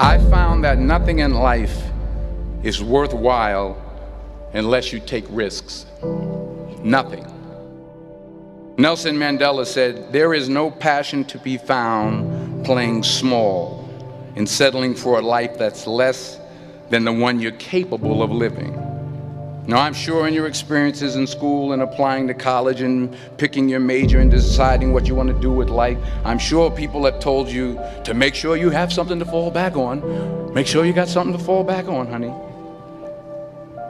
I found that nothing in life is worthwhile unless you take risks. Nothing. Nelson Mandela said, "There is no passion to be found playing small and settling for a life that's less than the one you're capable of living." Now, I'm sure in your experiences in school and applying to college and picking your major and deciding what you want to do with life, I'm sure people have told you to make sure you have something to fall back on. Make sure you got something to fall back on, honey.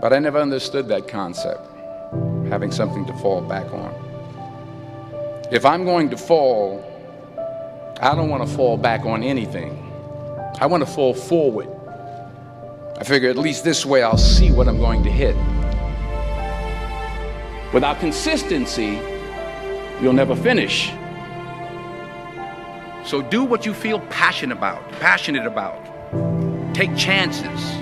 But I never understood that concept, having something to fall back on. If I'm going to fall, I don't want to fall back on anything. I want to fall forward. I figure at least this way I'll see what I'm going to hit. Without consistency, you'll never finish. So do what you feel passionate about. Take chances.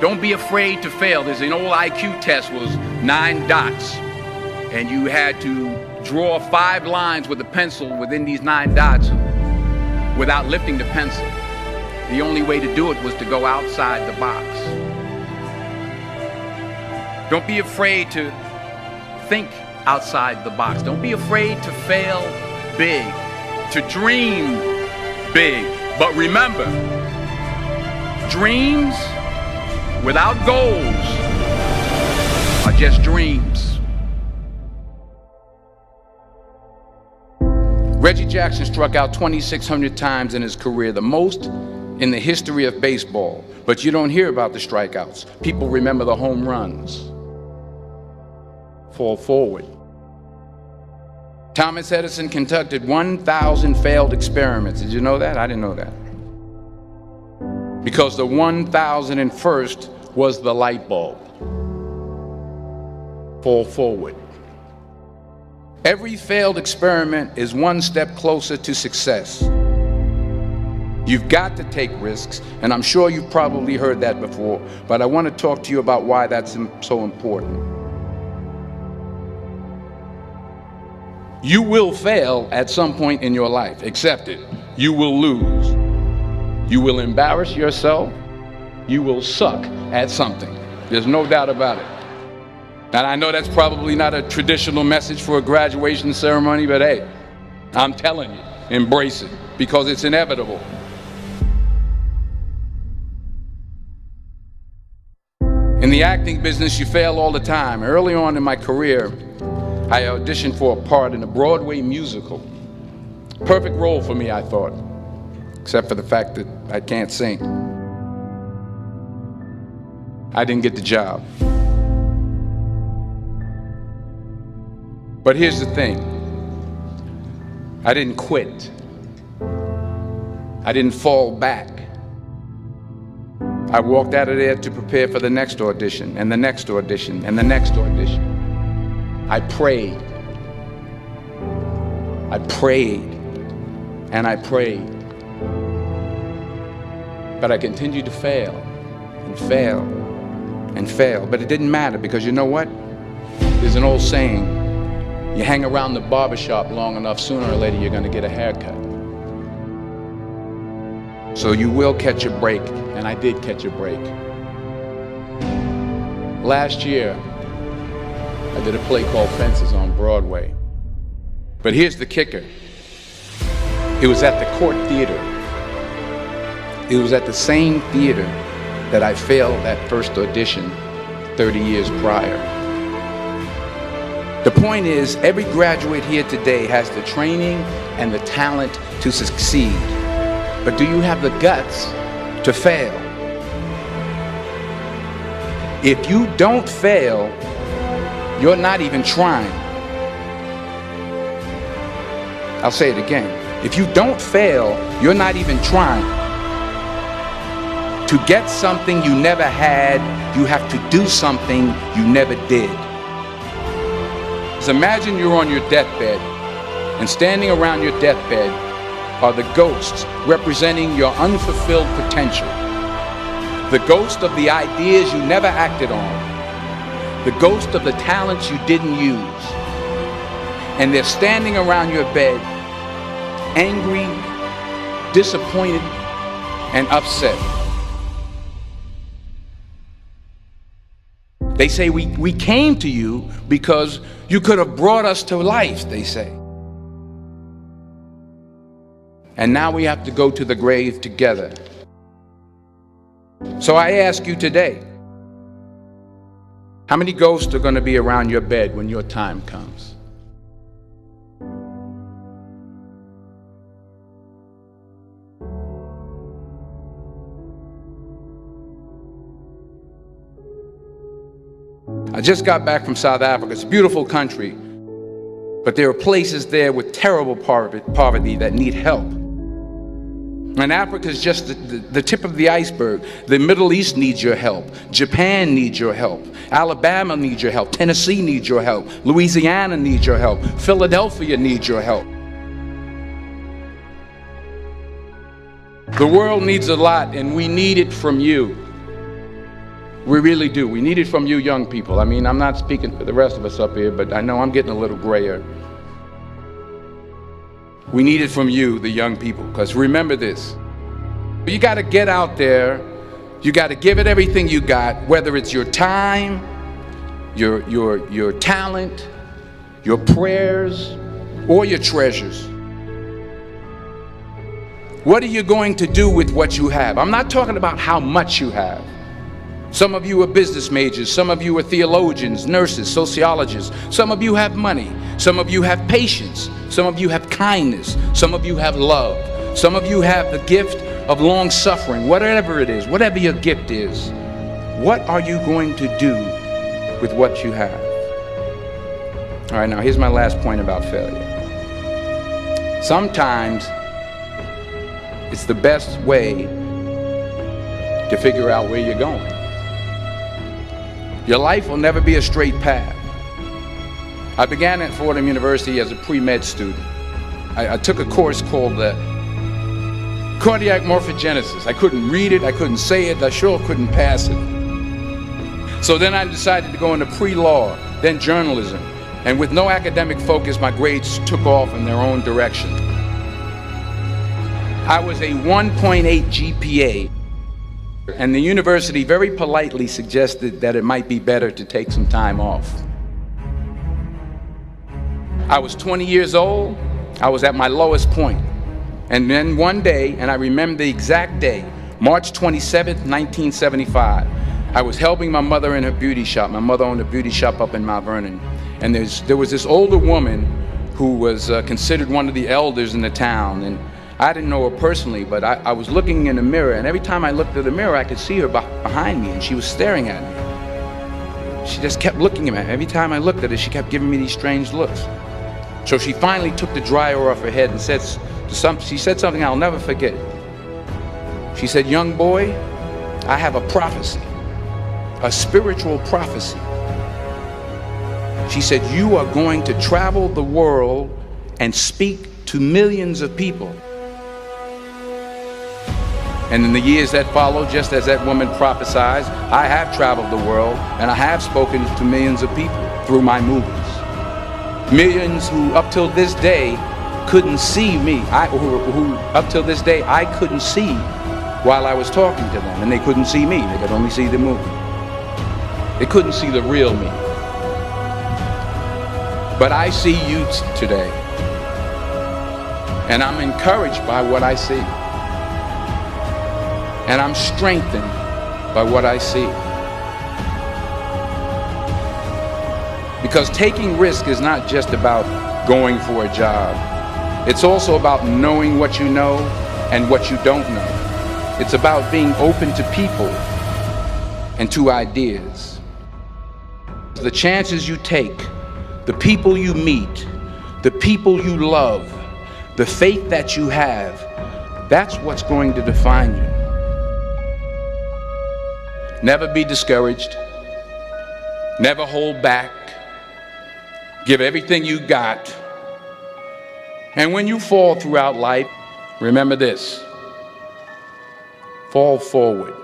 Don't be afraid to fail. There's an old IQ test was 9 dots, and you had to draw 5 lines with a pencil within these 9 dots without lifting the pencil. The only way to do it was to go outside the box. Don't be afraid to think outside the box. Don't be afraid to fail big, to dream big. But remember, dreams without goals are just dreams. Reggie Jackson struck out 2,600 times in his career, the most in the history of baseball. But you don't hear about the strikeouts. People remember the home runs. Fall forward. Thomas Edison conducted 1,000 failed experiments. Did you know that? I didn't know that. Because the 1,001st was the light bulb. Fall forward. Every failed experiment is one step closer to success. You've got to take risks, and I'm sure you've probably heard that before, but I want to talk to you about why that's so important. You will fail at some point in your life. Accept it. You will lose. You will embarrass yourself. You will suck at something. There's no doubt about it. And I know that's probably not a traditional message for a graduation ceremony, but hey, I'm telling you, embrace it, because it's inevitable. In the acting business, you fail all the time. Early on in my career, I auditioned for a part in a Broadway musical. Perfect role for me, I thought, except for the fact that I can't sing. I didn't get the job. But here's the thing. I didn't quit. I didn't fall back. I walked out of there to prepare for the next audition, and the next audition, and the next audition. I prayed. I prayed. And I prayed. But I continued to fail and fail and fail. But it didn't matter, because you know what? There's an old saying, you hang around the barbershop long enough, sooner or later you're going to get a haircut. So you will catch a break, and I did catch a break. Last year, I did a play called Fences on Broadway. But here's the kicker. It was at the Court Theater. It was at the same theater that I failed that first audition 30 years prior. The point is, every graduate here today has the training and the talent to succeed. But do you have the guts to fail? If you don't fail, you're not even trying. I'll say it again. If you don't fail, you're not even trying. To get something you never had, you have to do something you never did. Just imagine you're on your deathbed, and standing around your deathbed are the ghosts representing your unfulfilled potential. The ghost of the ideas you never acted on. The ghost of the talents you didn't use. And they're standing around your bed, angry, disappointed, and upset. They say we came to you because you could have brought us to life, they say. And now we have to go to the grave together. So I ask you today, how many ghosts are going to be around your bed when your time comes? I just got back from South Africa. It's a beautiful country, but there are places there with terrible poverty that need help. And Africa is just the tip of the iceberg. The Middle East needs your help. Japan needs your help. Alabama needs your help. Tennessee needs your help. Louisiana needs your help. Philadelphia needs your help. The world needs a lot, and we need it from you. We really do. We need it from you young people. I mean, I'm not speaking for the rest of us up here, but I know I'm getting a little grayer. We need it from you, the young people, because remember this. You got to get out there. You got to give it everything you got, whether it's your time, your talent, your prayers, or your treasures. What are you going to do with what you have? I'm not talking about how much you have. Some of you are business majors, some of you are theologians, nurses, sociologists. Some of you have money, some of you have patience, some of you have kindness, some of you have love, some of you have the gift of long suffering. Whatever it is, whatever your gift is, what are you going to do with what you have? All right, now here's my last point about failure. Sometimes it's the best way to figure out where you're going. Your life will never be a straight path. I began at Fordham University as a pre-med student. I took a course called cardiac morphogenesis. I couldn't read it, I couldn't say it, I sure couldn't pass it. So then I decided to go into pre-law, then journalism. And with no academic focus, my grades took off in their own direction. I was a 1.8 GPA. And the university very politely suggested that it might be better to take some time off. I was 20 years old. I was at my lowest point. And then one day, and I remember the exact day, March 27th, 1975, I was helping my mother in her beauty shop. My mother owned a beauty shop up in Mount Vernon. And there was this older woman who was considered one of the elders in the town. And I didn't know her personally, but I was looking in the mirror, and every time I looked at the mirror, I could see her behind me, and she was staring at me. She just kept looking at me. Every time I looked at her, she kept giving me these strange looks. So she finally took the dryer off her head and she said something I'll never forget. She said, "Young boy, I have a prophecy, a spiritual prophecy." She said, "You are going to travel the world and speak to millions of people." And in the years that followed, just as that woman prophesied, I have traveled the world and I have spoken to millions of people through my movies. Millions who up till this day couldn't see me, who up till this day I couldn't see while I was talking to them, and they couldn't see me, they could only see the movie. They couldn't see the real me. But I see you today, and I'm encouraged by what I see. And I'm strengthened by what I see. Because taking risk is not just about going for a job. It's also about knowing what you know and what you don't know. It's about being open to people and to ideas. The chances you take, the people you meet, the people you love, the faith that you have, that's what's going to define you. Never be discouraged. Never hold back. Give everything you got. And when you fall throughout life, remember this: fall forward.